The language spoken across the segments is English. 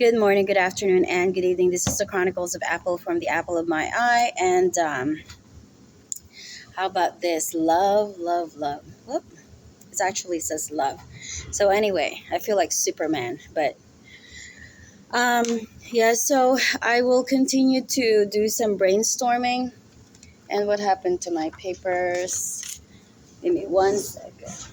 Good morning, good afternoon, and good evening. This is the Chronicles of Apple from the apple of my eye. And how about this? Love, love, love. Whoop. It actually says love. So anyway, I feel like Superman. But um, yeah, so I will continue to do some brainstorming. And what happened to my papers? Give me 1 second.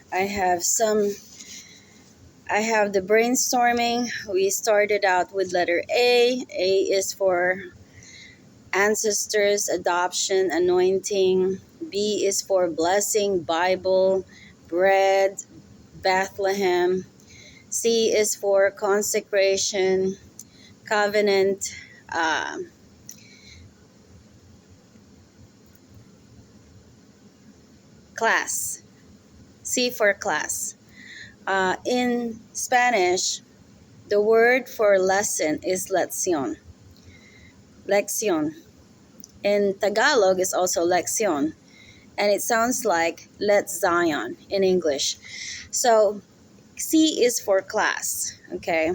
I have some. I have the brainstorming. We started out with letter A. A is for ancestors, adoption, anointing. B is for blessing, Bible, bread, Bethlehem. C is for consecration, covenant, uh, class. C for class. In Spanish, the word for lesson is lección. Lección. In Tagalog, is also lección. And it sounds like Let's Zion in English. So C is for class, okay?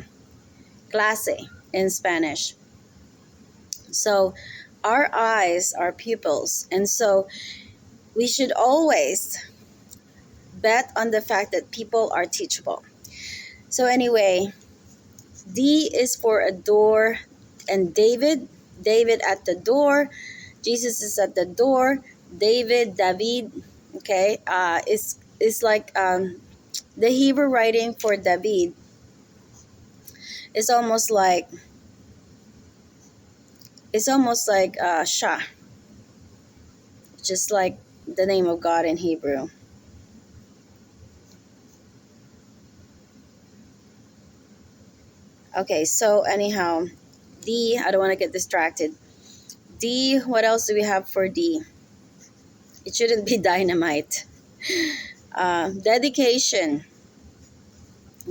Clase in Spanish. So our eyes are pupils. And so we should always bet on the fact that people are teachable. So anyway, D is for a door. And David at the door. Jesus is at the door. David, okay, is like the Hebrew writing for David is almost like Shah, just like the name of God in Hebrew. Okay, so anyhow, D, I don't want to get distracted. D, what else do we have for D? It shouldn't be dynamite. Dedication.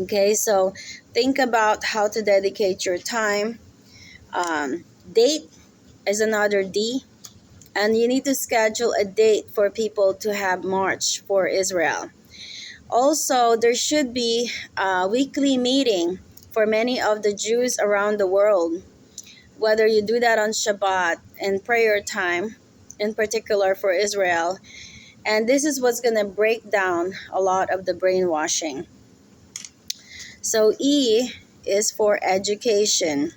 Okay, so think about how to dedicate your time. Date is another D. And you need to schedule a date for people to have march for Israel. Also, there should be a weekly meeting for many of the Jews around the world, whether you do that on Shabbat and prayer time, in particular for Israel. And this is what's going to break down a lot of the brainwashing. So E is for education.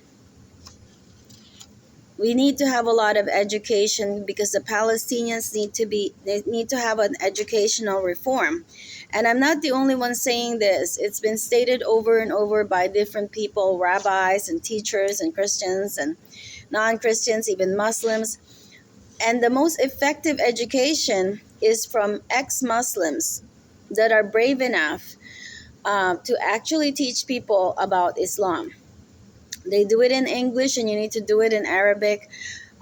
We need to have a lot of education because the Palestinians need to have an educational reform. And I'm not the only one saying this. It's been stated over and over by different people, rabbis and teachers and Christians and non-Christians, even Muslims. And the most effective education is from ex-Muslims that are brave enough to actually teach people about Islam. They do it in English and you need to do it in Arabic.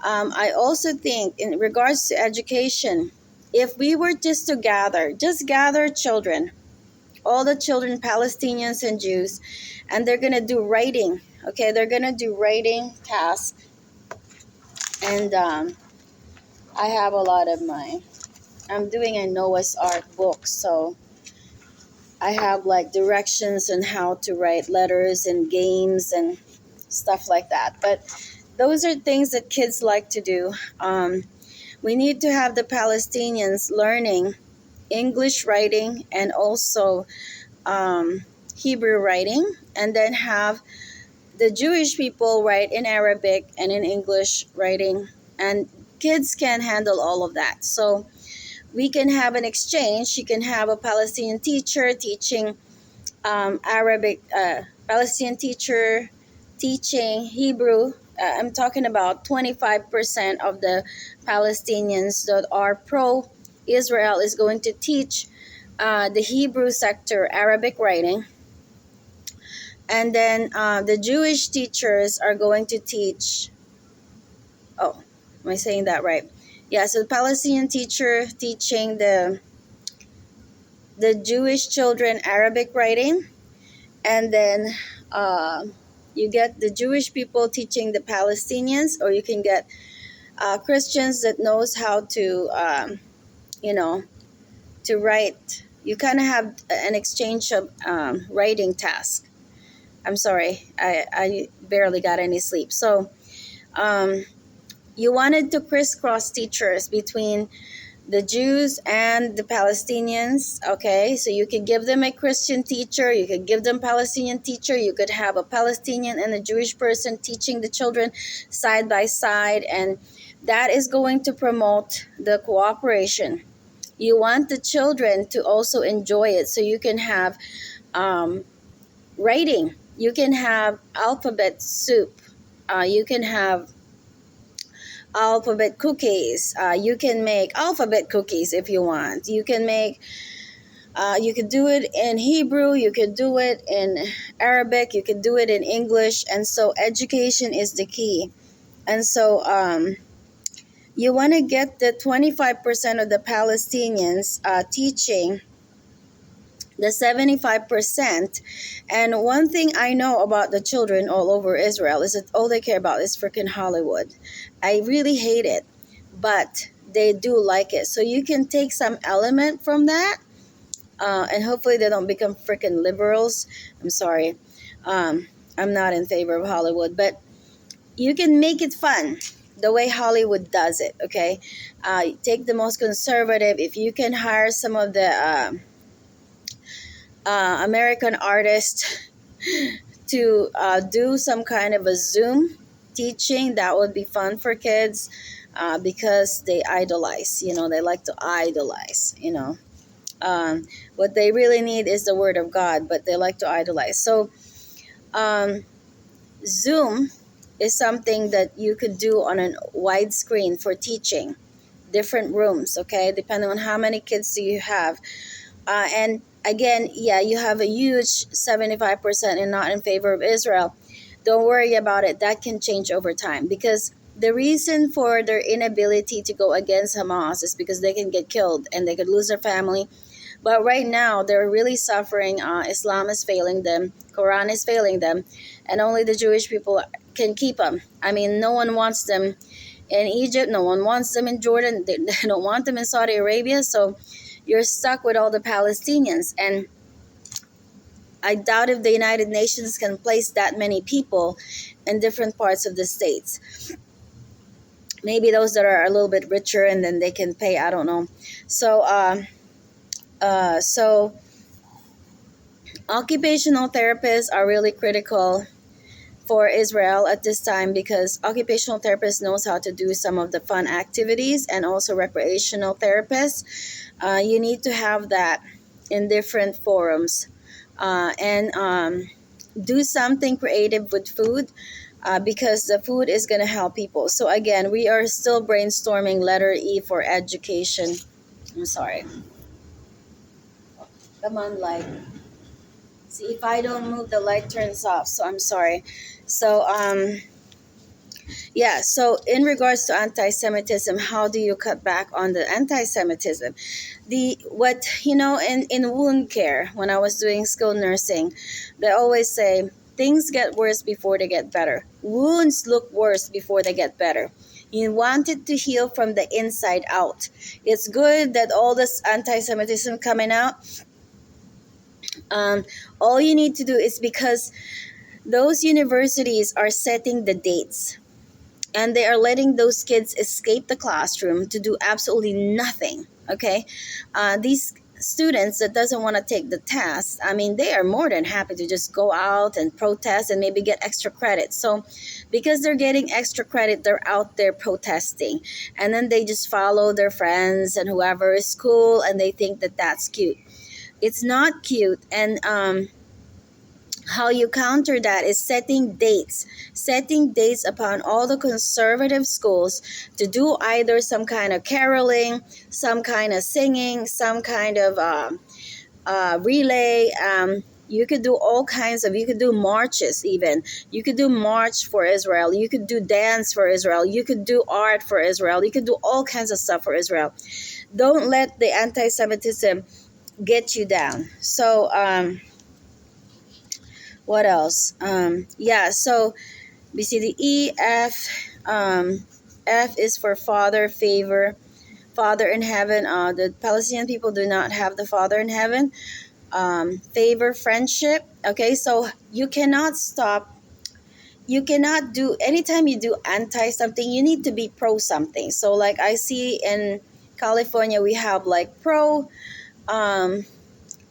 I also think in regards to education, if we were just to gather children, all the children, Palestinians and Jews, and they're going to do writing. Okay, they're going to do writing tasks. And I have a lot of I'm doing a Noah's Ark book. So I have like directions on how to write letters and games and stuff like that. But those are things that kids like to do. We need to have the Palestinians learning English writing and also Hebrew writing, and then have the Jewish people write in Arabic and in English writing, and kids can handle all of that. So we can have an exchange. You can have a Palestinian teacher teaching Arabic, Palestinian teacher teaching Hebrew. I'm talking about 25% of the Palestinians that are pro-Israel is going to teach the Hebrew sector Arabic writing. And then the Jewish teachers are going to teach, oh, am I saying that right? Yeah, so the Palestinian teacher teaching the Jewish children Arabic writing. And then you get the Jewish people teaching the Palestinians, or you can get Christians that knows how to, you know, to write. You kind of have an exchange of writing task. I'm sorry, I barely got any sleep. So um, you wanted to crisscross teachers between the Jews and the Palestinians. Okay, so you could give them a Christian teacher, you could give them Palestinian teacher, you could have a Palestinian and a Jewish person teaching the children side by side, and that is going to promote the cooperation. You want the children to also enjoy it, so you can have um, writing, you can have alphabet soup, you can have alphabet cookies. You can make alphabet cookies if you want. You can make. You could do it in Hebrew. You could do it in Arabic. You could do it in English. And so education is the key. And so you want to get the 25% of the Palestinians teaching the 75%. And one thing I know about the children all over Israel is that all they care about is freaking Hollywood. I really hate it, but they do like it. So you can take some element from that, and hopefully they don't become freaking liberals. I'm sorry. I'm not in favor of Hollywood, but you can make it fun the way Hollywood does it, okay? Take the most conservative. If you can hire some of the American artist to do some kind of a Zoom teaching, that would be fun for kids, because they idolize, they like to idolize, what they really need is the word of God, but they like to idolize. So um, Zoom is something that you could do on a wide screen for teaching different rooms, okay, depending on how many kids do you have. And again, yeah, you have a huge 75% and not in favor of Israel. Don't worry about it. That can change over time, because the reason for their inability to go against Hamas is because they can get killed and they could lose their family. But right now, they're really suffering. Islam is failing them. Quran is failing them. And only the Jewish people can keep them. I mean, no one wants them in Egypt. No one wants them in Jordan. They don't want them in Saudi Arabia. So you're stuck with all the Palestinians. And I doubt if the United Nations can place that many people in different parts of the states. Maybe those that are a little bit richer and then they can pay. I don't know. So occupational therapists are really critical for Israel at this time, because occupational therapists knows how to do some of the fun activities, and also recreational therapists. You need to have that in different forums, and do something creative with food, because the food is going to help people. So again, we are still brainstorming letter E for education. I'm sorry. Come on, light. See, if I don't move, the light turns off. So I'm sorry. So yeah. So in regards to anti-Semitism, how do you cut back on the anti-Semitism? In wound care, when I was doing skilled nursing, they always say things get worse before they get better. Wounds look worse before they get better. You want it to heal from the inside out. It's good that all this anti-Semitism coming out. All you need to do is, because those universities are setting the dates, and they are letting those kids escape the classroom to do absolutely nothing. Okay, these students that doesn't want to take the test, I mean, they are more than happy to just go out and protest and maybe get extra credit. So because they're getting extra credit, they're out there protesting, and then they just follow their friends and whoever is cool, and they think that that's cute. It's not cute. And how you counter that is setting dates upon all the conservative schools to do either some kind of caroling, some kind of singing, some kind of relay. You could do all kinds of, you could do marches even. You could do march for Israel. You could do dance for Israel. You could do art for Israel. You could do all kinds of stuff for Israel. Don't let the anti-Semitism get you down. So, what else? So B, C, D, E, F. F is for father, favor, father in heaven. The Palestinian people do not have the father in heaven. Favor, friendship. Okay, so you cannot stop. You cannot do, anytime you do anti something, you need to be pro something. So like I see in California, we have like pro, um,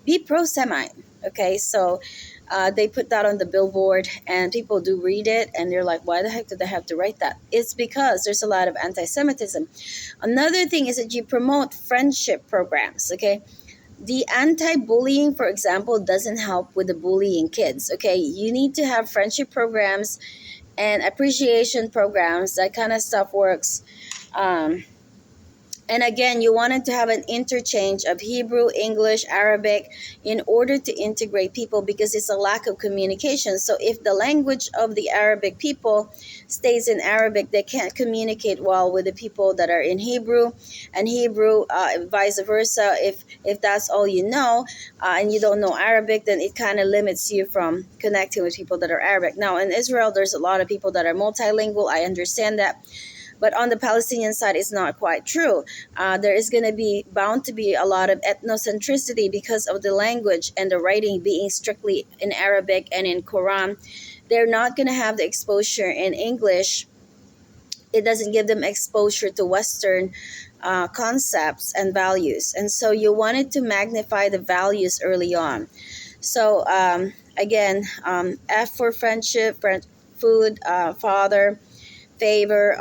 be pro Semite. Okay, so they put that on the billboard and people do read it and they're like, why the heck do they have to write that? It's because there's a lot of anti-Semitism. Another thing is that you promote friendship programs. Okay, the anti-bullying, for example, doesn't help with the bullying kids. Okay, you need to have friendship programs and appreciation programs. That kind of stuff works. um, and again, you wanted to have an interchange of Hebrew, English, Arabic in order to integrate people because it's a lack of communication. So if the language of the Arabic people stays in Arabic, they can't communicate well with the people that are in Hebrew, and Hebrew, vice versa. If that's all you know, and you don't know Arabic, then it kind of limits you from connecting with people that are Arabic. Now in Israel, there's a lot of people that are multilingual. I understand that, but on the Palestinian side, it's not quite true. There is going to be bound to be a lot of ethnocentricity because of the language and the writing being strictly in Arabic and in Quran. They're not going to have the exposure in English. It doesn't give them exposure to Western concepts and values. And so you wanted to magnify the values early on. So again, F for friendship, food, father, favor.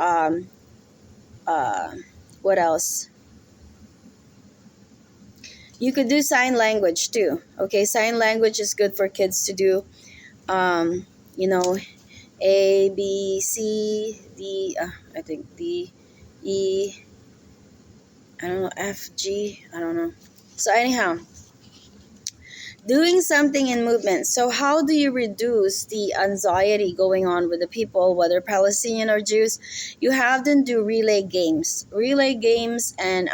Uh, what else? You could do sign language too. Okay, sign language is good for kids to do. Um, you know, A, B, C, D. I think D, E. I don't know, F, G. I don't know. So anyhow, doing something in movement. So how do you reduce the anxiety going on with the people, whether Palestinian or Jews? You have them do relay games, and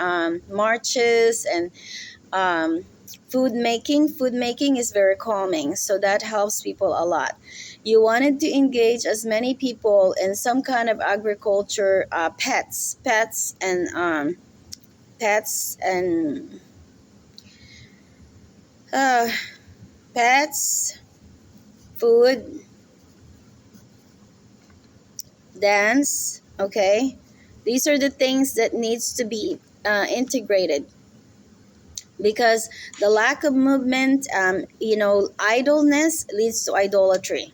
marches, and um, food making is very calming, so that helps people a lot. You wanted to engage as many people in some kind of agriculture, pets and uh, pets, food, dance. Okay, these are the things that needs to be integrated, because the lack of movement, idleness leads to idolatry.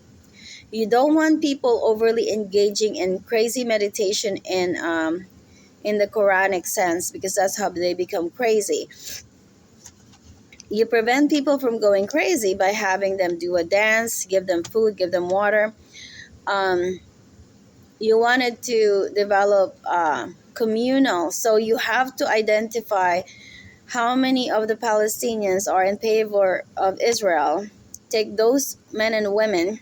You don't want people overly engaging in crazy meditation in the Quranic sense, because that's how they become crazy. You prevent people from going crazy by having them do a dance, give them food, give them water. Um, you wanted to develop communal, so you have to identify how many of the Palestinians are in favor of Israel. Take those men and women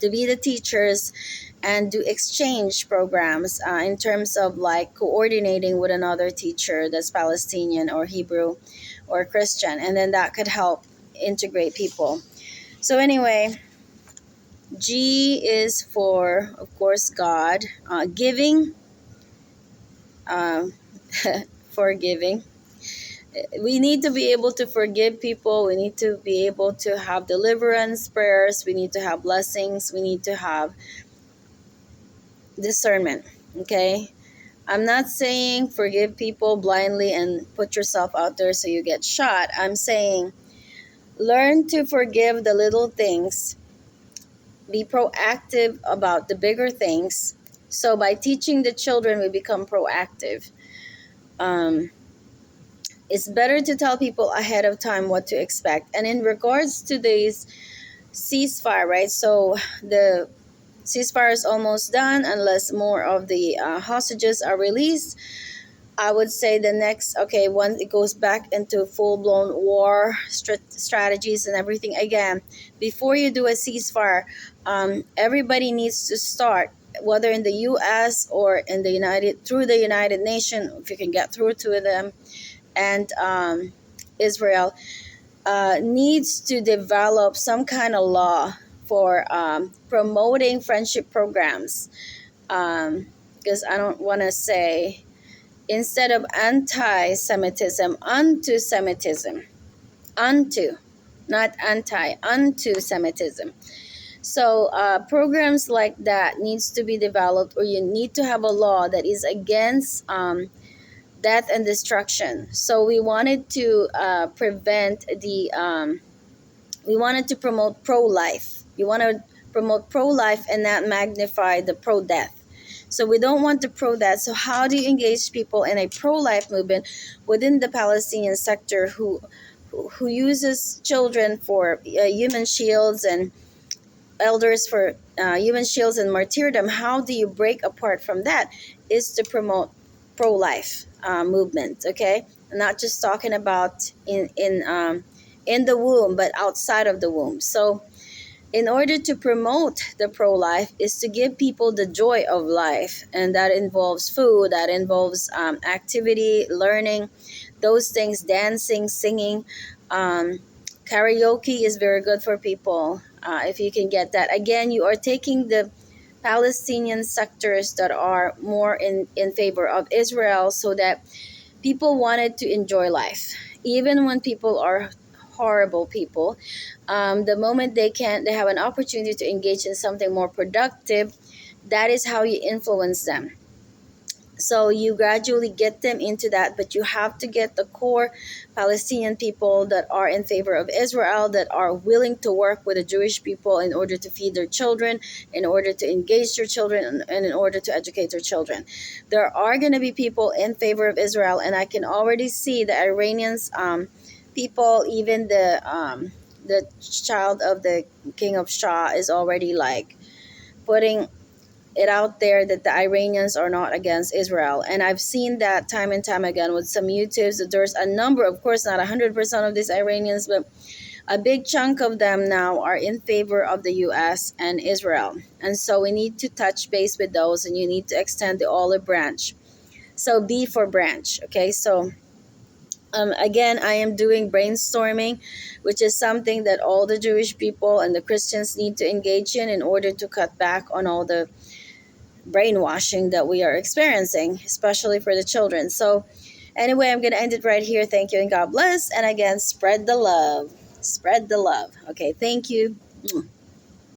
to be the teachers and do exchange programs in terms of like coordinating with another teacher that's Palestinian or Hebrew or Christian, and then that could help integrate people. So anyway, G is for, of course, God, giving, um, forgiving. We need to be able to forgive people. We need to be able to have deliverance prayers. We need to have blessings. We need to have discernment. Okay, I'm not saying forgive people blindly and put yourself out there so you get shot. I'm saying learn to forgive the little things, be proactive about the bigger things. So by teaching the children, we become proactive. um, it's better to tell people ahead of time what to expect. And in regards to this ceasefire, right, so the ceasefire is almost done unless more of the hostages are released. I would say the next, okay, once it goes back into full-blown war strategies and everything again, before you do a ceasefire, everybody needs to start, whether in the U.S. or in the through the United Nations, if you can get through to them, and Israel needs to develop some kind of law for promoting friendship programs. Because because I don't want to say, instead of anti-Semitism, unto-Semitism. Unto, not anti, unto-Semitism. So programs like that needs to be developed, or you need to have a law that is against death and destruction. So we wanted to prevent the we wanted to promote pro-life. We want to promote pro-life and not magnify the pro-death. So we don't want the pro-death. So how do you engage people in a pro-life movement within the Palestinian sector who uses children for human shields and elders for human shields and martyrdom? How do you break apart from that? Is to promote pro-life movement. Okay, I'm not just talking about in the womb, but outside of the womb. So in order to promote the pro-life is to give people the joy of life, and that involves food, that involves activity, learning, those things, dancing, singing. um, Karaoke is very good for people, if you can get that. Again, you are taking the Palestinian sectors that are more in favor of Israel, so that people wanted to enjoy life even when people are horrible people. The moment they have an opportunity to engage in something more productive, that is how you influence them. So you gradually get them into that, but you have to get the core Palestinian people that are in favor of Israel, that are willing to work with the Jewish people in order to feed their children, in order to engage their children, and in order to educate their children. There are going to be people in favor of Israel, and I can already see the Iranians, people, even the child of the king of Shah is already like putting it out there that the Iranians are not against Israel. And I've seen that time and time again with some YouTubes, that there's a number, of course, not 100% of these Iranians, but a big chunk of them now are in favor of the US and Israel. And so we need to touch base with those, and you need to extend the olive branch. So B for branch. Okay, so again, I am doing brainstorming, which is something that all the Jewish people and the Christians need to engage in order to cut back on all the brainwashing that we are experiencing, especially for the children. So, anyway, I'm going to end it right here. Thank you and God bless. And again, spread the love. Spread the love. Okay, thank you.